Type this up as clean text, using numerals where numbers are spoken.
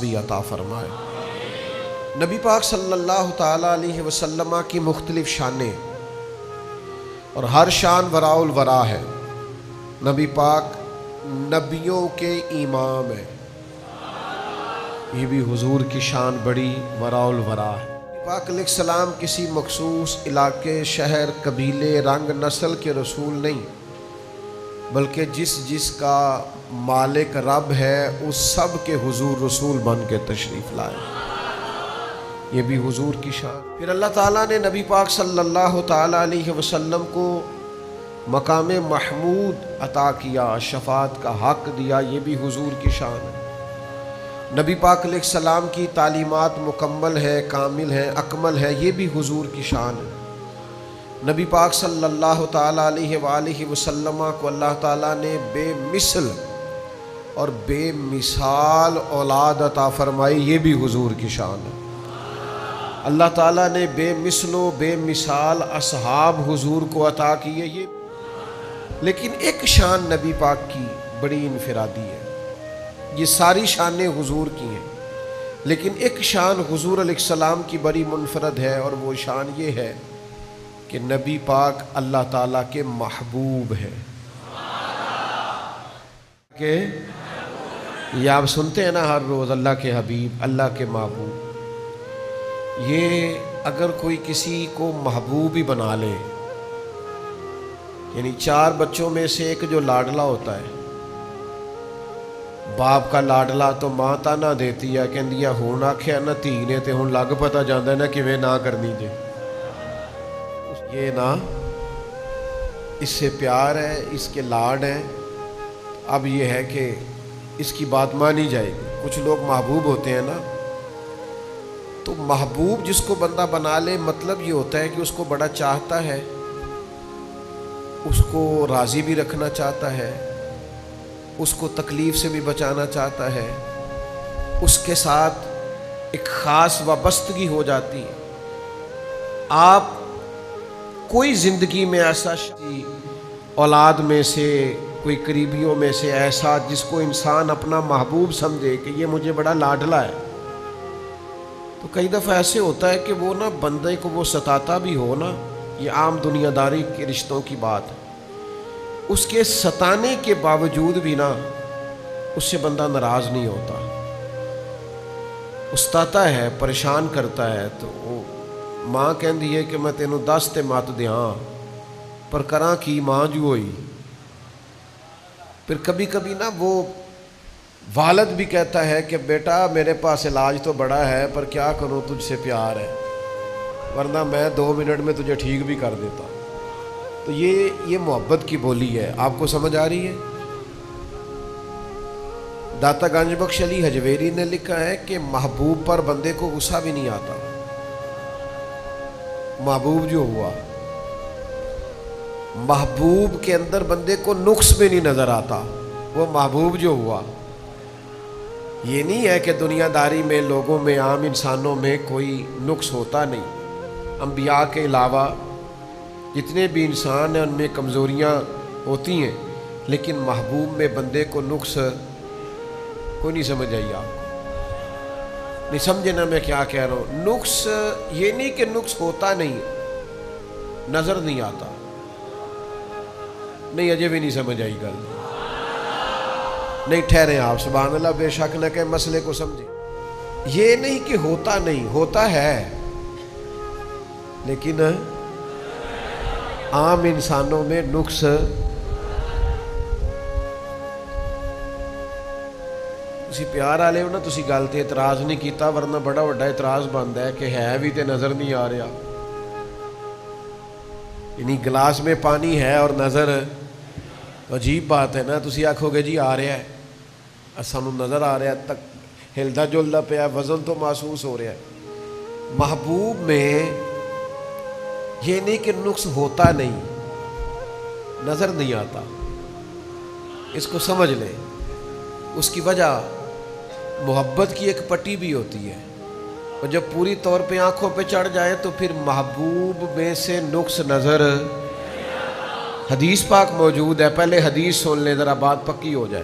بھی عطا فرمائے۔ نبی پاک صلی اللہ تعالیٰ علیہ وسلم کی مختلف شانیں، اور ہر شان وراء الورا ہے۔ نبی پاک نبیوں کے امام ہے، یہ بھی حضور کی شان بڑی وراء الورا ہے۔ نبی پاک علیہ السلام کسی مخصوص علاقے، شہر، قبیلے، رنگ، نسل کے رسول نہیں، بلکہ جس کا مالک رب ہے اس سب کے حضور رسول بن کے تشریف لائے، یہ بھی حضور کی شان۔ پھر اللہ تعالیٰ نے نبی پاک صلی اللہ تعالیٰ علیہ وسلم کو مقام محمود عطا کیا، شفاعت کا حق دیا، یہ بھی حضور کی شان ہے۔ نبی پاک علیہ السلام کی تعلیمات مکمل ہے، کامل ہے، اکمل ہے، یہ بھی حضور کی شان ہے۔ نبی پاک صلی اللہ تعالیٰ علیہ وآلہ وسلم کو اللہ تعالیٰ نے بے مثل اور بے مثال اولاد عطا فرمائی، یہ بھی حضور کی شان ہے۔ اللہ تعالیٰ نے بے مثل و بے مثال اصحاب حضور کو عطا کیے، یہ لیکن ایک شان نبی پاک کی بڑی انفرادی ہے۔ یہ ساری شانیں حضور کی ہیں، لیکن ایک شان حضور علیہ السلام کی بڑی منفرد ہے، اور وہ شان یہ ہے کہ نبی پاک اللہ تعالیٰ کے محبوب ہیں۔ کہ یہ آپ سنتے ہیں نا ہر روز، اللہ کے حبیب، اللہ کے محبوب۔ یہ اگر کوئی کسی کو محبوب ہی بنا لے، یعنی 4 بچوں میں سے ایک جو لاڈلا ہوتا ہے، باپ کا لاڈلا تو ماں تانا دیتی ہے، کہندی ہے ہون آکھیا نا دھی نے تے ہن لگ پتا جاندا ہے نا کیویں نہ کرنی جے۔ یہ نا اس سے پیار ہے، اس کے لاڈ ہیں۔ اب یہ ہے کہ اس کی بات مانی جائے گی۔ کچھ لوگ محبوب ہوتے ہیں نا، تو محبوب جس کو بندہ بنا لے، مطلب یہ ہوتا ہے کہ اس کو بڑا چاہتا ہے، اس کو راضی بھی رکھنا چاہتا ہے، اس کو تکلیف سے بھی بچانا چاہتا ہے، اس کے ساتھ ایک خاص وابستگی ہو جاتی ہے۔ آپ کوئی زندگی میں ایسا اولاد میں سے، کوئی قریبیوں میں سے ایسا جس کو انسان اپنا محبوب سمجھے کہ یہ مجھے بڑا لاڈلا ہے، تو کئی دفعہ ایسے ہوتا ہے کہ وہ نا بندے کو وہ ستاتا بھی ہو نا، یہ عام دنیا داری کے رشتوں کی بات ہے، اس کے ستانے کے باوجود بھی نا اس سے بندہ ناراض نہیں ہوتا، ستاتا ہے، پریشان کرتا ہے، تو وہ ماں کہندی ہے کہ میں تینوں 10 تے مت دیاں پر کراں کی ماں جو ہوئی۔ پھر کبھی کبھی نا وہ والد بھی کہتا ہے کہ بیٹا میرے پاس علاج تو بڑا ہے پر کیا کروں، تجھ سے پیار ہے، ورنہ میں 2 منٹ میں تجھے ٹھیک بھی کر دیتا۔ تو یہ محبت کی بولی ہے، آپ کو سمجھ آ رہی ہے؟ داتا گنج بخش علی حجویری نے لکھا ہے کہ محبوب پر بندے کو غصہ بھی نہیں آتا۔ محبوب جو ہوا، محبوب کے اندر بندے کو نقص بھی نہیں نظر آتا، وہ محبوب جو ہوا۔ یہ نہیں ہے کہ دنیا داری میں، لوگوں میں، عام انسانوں میں کوئی نقص ہوتا نہیں۔ انبیاء کے علاوہ جتنے بھی انسان ہیں ان میں کمزوریاں ہوتی ہیں، لیکن محبوب میں بندے کو نقص کوئی نہیں سمجھ آئی۔ آپ نہیں سمجھے نا میں کیا کہہ رہا ہوں؟ نقص یہ نہیں کہ نقص ہوتا نہیں، نظر نہیں آتا۔ نہیں اجے بھی نہیں سمجھ آئی گل، نہیں ٹھہرے آپ، سبحان اللہ، بے شک نہ کہ مسئلے کو سمجھیں۔ یہ نہیں کہ ہوتا نہیں، ہوتا ہے، لیکن عام انسانوں میں نقص۔ تسی پیار والے ہو نا، تسی گل تے اعتراض نہیں کیتا، ورنہ بڑا بڑا اعتراض بنتا ہے کہ ہے بھی تے نظر نہیں آ رہا۔ یعنی گلاس میں پانی ہے اور نظر، عجیب بات ہے نا۔ تسی آکھو گے جی آ رہا ہے، سانو نظر آ رہا ہے، تک ہلدا جلدا پیا، وزن تو محسوس ہو رہا ہے۔ محبوب میں یہ نہیں کہ نقص ہوتا نہیں، نظر نہیں آتا، اس کو سمجھ لیں۔ اس کی وجہ محبت کی ایک پٹی بھی ہوتی ہے، اور جب پوری طور پہ آنکھوں پہ چڑھ جائے تو پھر محبوب میں سے نقص نظر۔ حدیث پاک موجود ہے، پہلے حدیث سن لیں ذرا، بات پکی ہو جائے۔